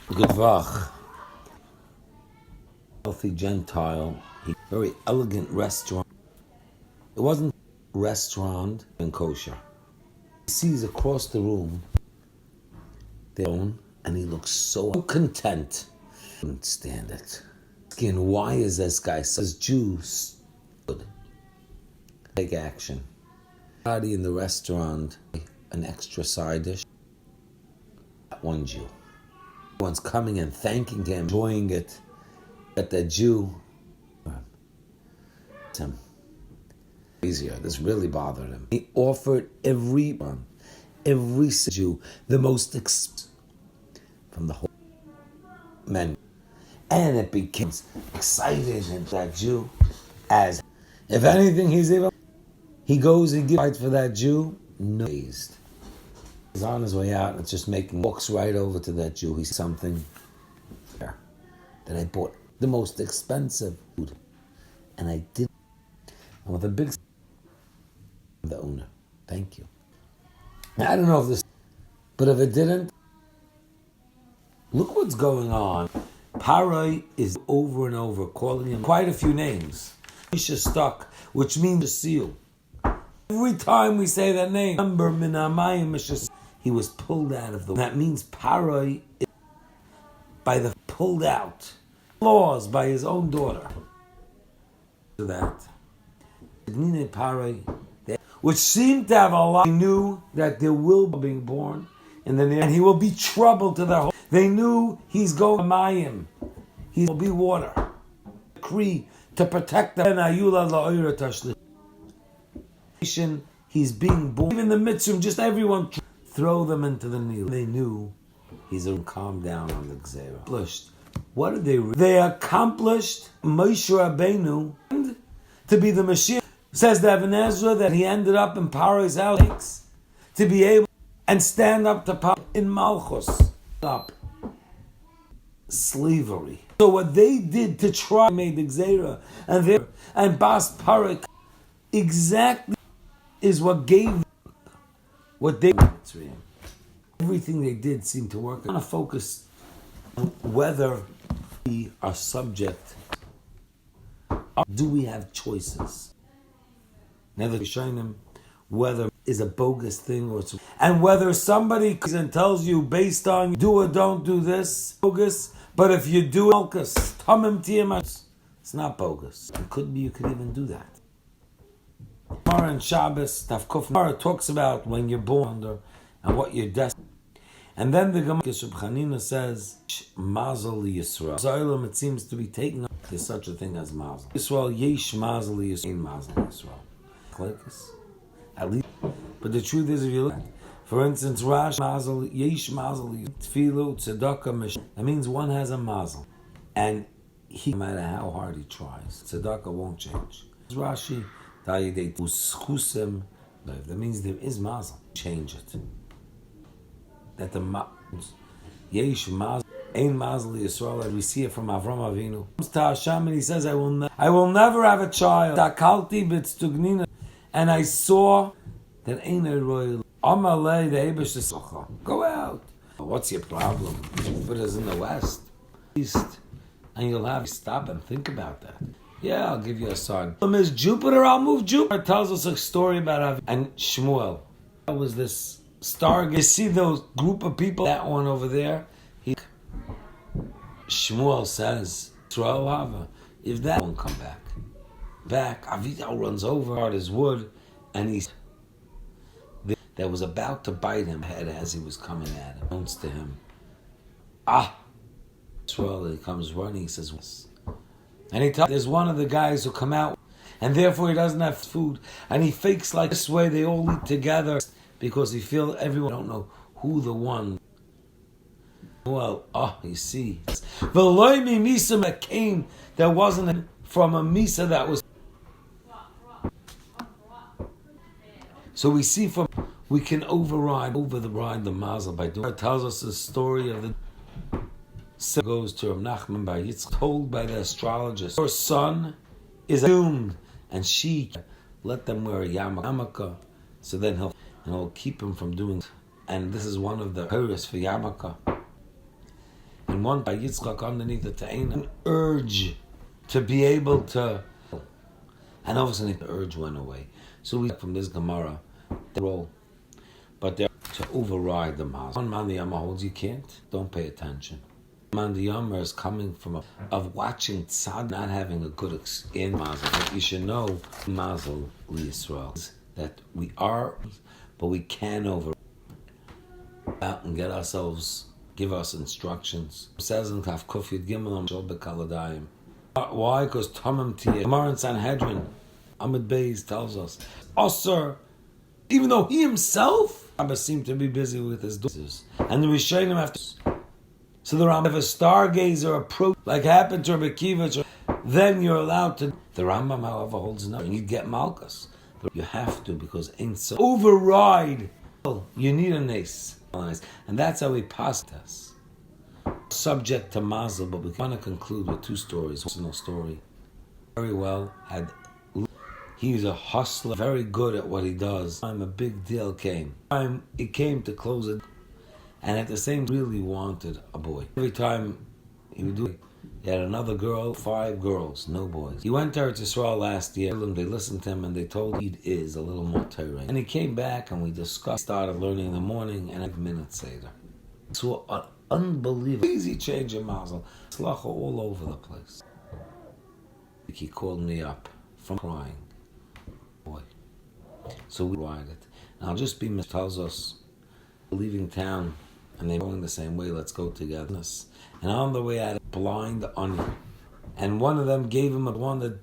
Good vach. Healthy Gentile. Very elegant restaurant. It wasn't restaurant and kosher. He sees across the room their own, and he looks so content. Couldn't stand it. Asking, why is this guy says Jews good? Take action. Everybody in the restaurant, an extra side dish. One Jew. Everyone's coming and thanking him, enjoying it. But the Jew, him easier. This really bothered him. He offered every Jew the most from the whole menu, and it became excited. And that Jew, as if anything, he goes and gives fight for that Jew. No, he's on his way out. And it's just walks right over to that Jew. He sees something there that I bought the most expensive food, and I did. And with a big the owner, thank you. Now, I don't know if this, but if it didn't, look what's going on. Parai is over and over calling him quite a few names. Misha stuck, which means to seal. Every time we say that name, remember Minamayim Misha, he was pulled out of the. That means Parai is by the pulled out laws by his own daughter. To that, Parai, which seemed to have a lot. They knew that there will be being born in the near, and he will be trouble to their whole. They knew he's going to Mayim. He will be water. Decree to protect them. He's being born. Even the mitzvah, just everyone throw them into the Nile. They knew he's going to calm down on the Gzera. What did they? They accomplished Moshe Rabbeinu to be the Mashiach. Says the Ibn Ezra that he ended up in Paro's house to be able and stand up to power in Malchus. Up slavery. So what they did to try made the Gzera and Bas Parak exactly is what gave what they everything they did seemed to work. I want to focus on whether we are subject. Do we have choices? Now that we're showing them whether is a bogus thing or it's, and whether somebody comes and tells you based on do or don't do this bogus, but if you do it's not bogus. It could be you could even do that. Gemara and Shabbos Gemara talks about when you're born under and what you're destined. And then the Gemara Chanina says Mazel Yisrael. It seems to be taken up. There's such a thing as Mazel Yisrael. Yesh Mazel Yisrael. Mazel Yisrael. At least, but the truth is, if you look at, for instance, Rash Mazel, Yesh Mazel, Tfilu, Tzedakah, Mish. That means one has a Mazel, and no matter how hard he tries, Tzedakah won't change. Rashi, that means there is Mazel. Change it. That the Yesh Mazel, Ein Mazel Yisrael, as we see it from Avram Avinu. Comes to Hashem and he says, I will never have a child. Takalti b'tztugnina. And I saw that ain't a royal. Amalei the Eibush. Go out. What's your problem? Put us in the west, east, and you'll have to stop and think about that. Yeah, I'll give you a son. Is Jupiter? I'll move Jupiter. It tells us a story about and Shmuel. That was this star. You see those group of people. That one over there. Shmuel says, if that won't come back, Avital runs over on his wood, and that was about to bite him head as he was coming at him. Bones to him. Shmuel, he comes running, he says, and he tells, there's one of the guys who come out, and therefore he doesn't have food, and he fakes like this way, they all eat together, because he feels everyone don't know who the one. Well, you see. Veloimi Misa that came, there wasn't from a Misa that was. So we see we can override the Mazel by doing. It tells us the story of the. Goes to Rav Nachman by Yitzchak, told by the astrologist, her son is doomed, and she let them wear a yarmulke, so then he'll keep him from doing. And this is one of the purposes for yarmulke. And And one by Yitzchak underneath the Ta'in, an urge to be able to, and obviously the urge went away. So we from this Gemara, the role, but they're to override the mazel. One man the Yama holds you can't. Don't pay attention. Man the Yama is coming from of watching tzad not having a good in mazel. But you should know mazel Yisrael that we are, but we can over out and get ourselves. Give us instructions. It says in Kaf Kufyud Gimel Shol Bekaladayim. Why? Because Tamim Tiyeh. Gemara in Sanhedrin, Ahmed Beis tells us, Osir, even though he himself seemed to be busy with his daughters, and the Rishonim after. So the Rambam, if a stargazer approach, like happened to Rabbi Akiva, then you're allowed to. The Rambam, however, holds no, and you get Malchus. You have to because ain't so override. You need a nace. And that's how we passed us. Subject to mazel, but we want to conclude with two stories. Personal story. Very well. He's a hustler, very good at what he does. A big deal came. It came to close it. And at the same time, really wanted a boy. Every time he would do it, he had another girl, 5 girls, no boys. He went to Eretz Yisrael last year. They listened to him and they told him he is a little more Torah. And he came back and we discussed, started learning in the morning and 5 minutes later. So an unbelievable, easy change in mazel. Slacha all over the place. He called me up from crying. Boy. So we ride it. Now just be tells us, leaving town and they're going the same way, let's go together. And on the way out, blind onion. And one of them gave him one that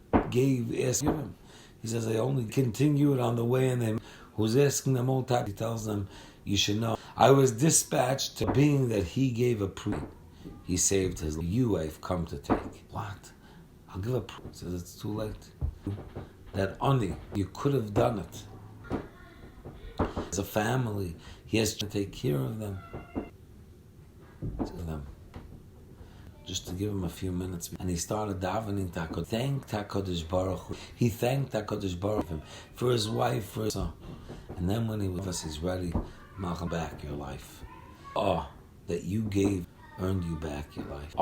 asked him. He says, they only continue it on the way, and they who's asking them all time, he tells them, you should know. I was dispatched to being that he gave a proof. He saved his life. You I've come to take. What? I'll give a proof. He says, it's too late. That onion, you could have done it. As a family, he has to take care of them. To them. Just to give him a few minutes. And he started davening to thank HaKadosh Baruch Hu. He thanked HaKadosh Baruch Hu for his wife, for his son. And then when he was with us, he's ready. Malcham back your life. That you gave earned you back your life.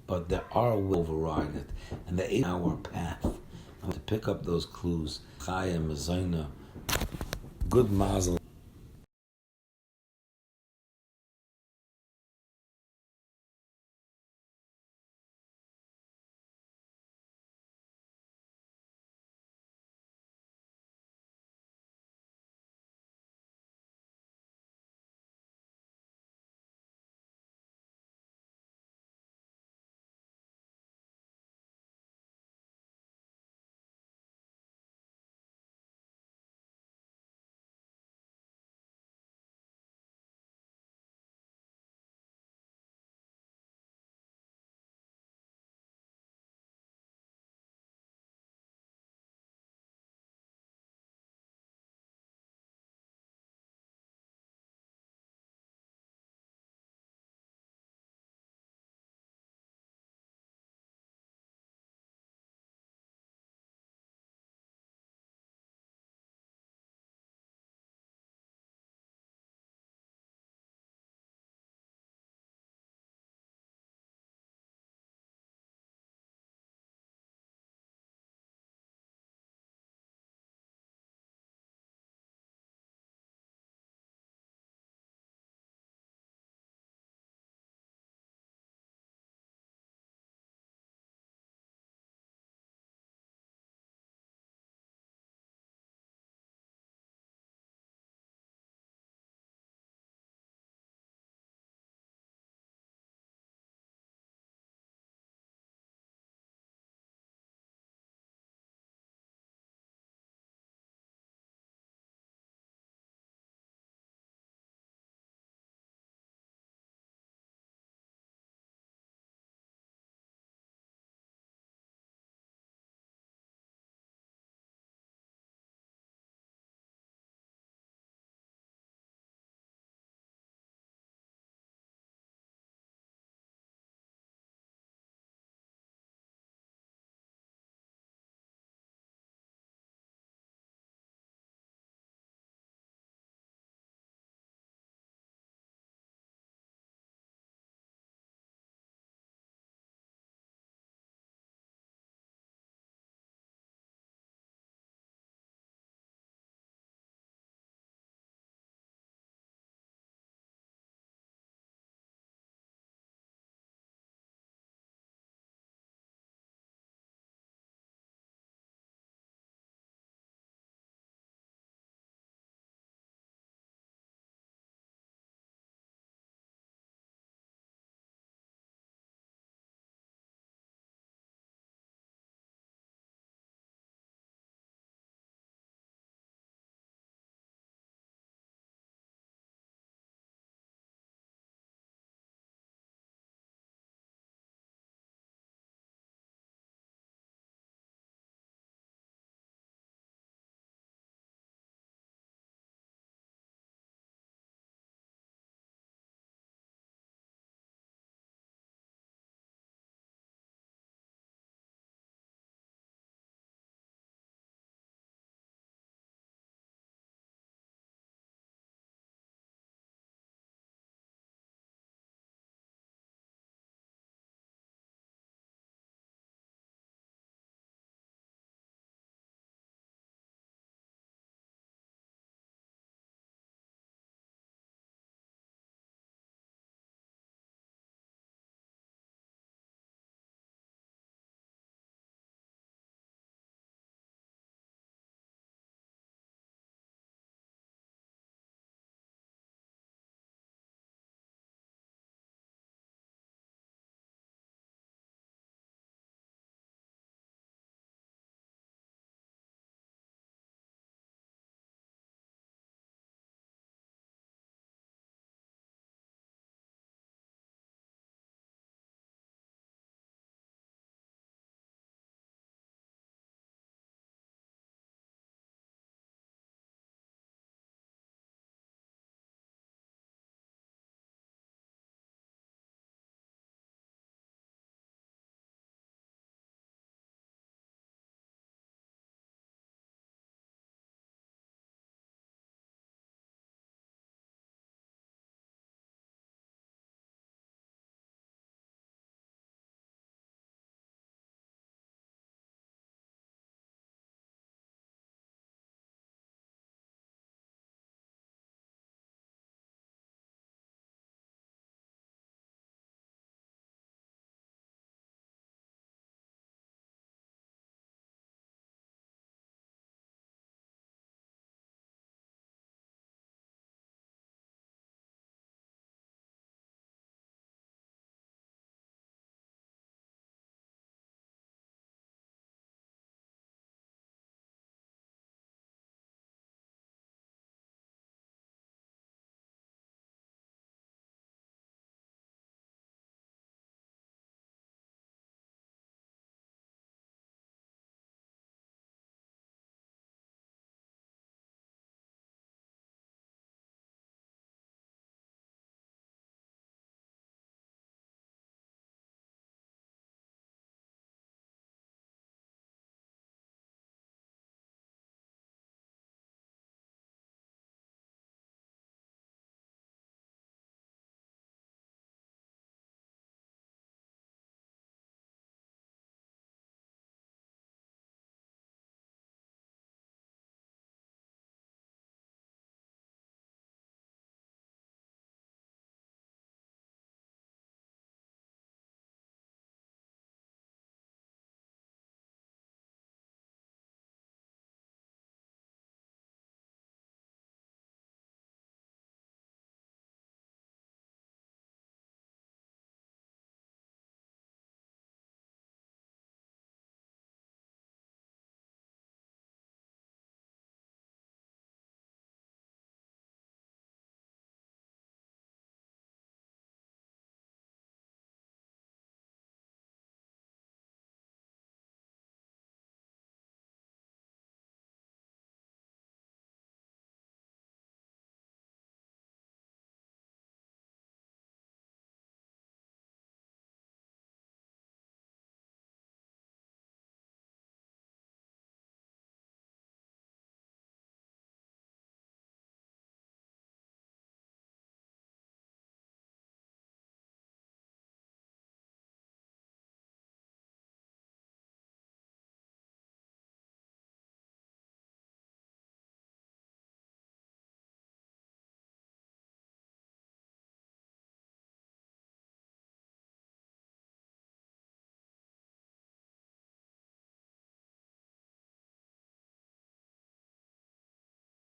But there will override it. And the 8-hour path. I'm to pick up those clues. Chaya, Mezayna, good mazel.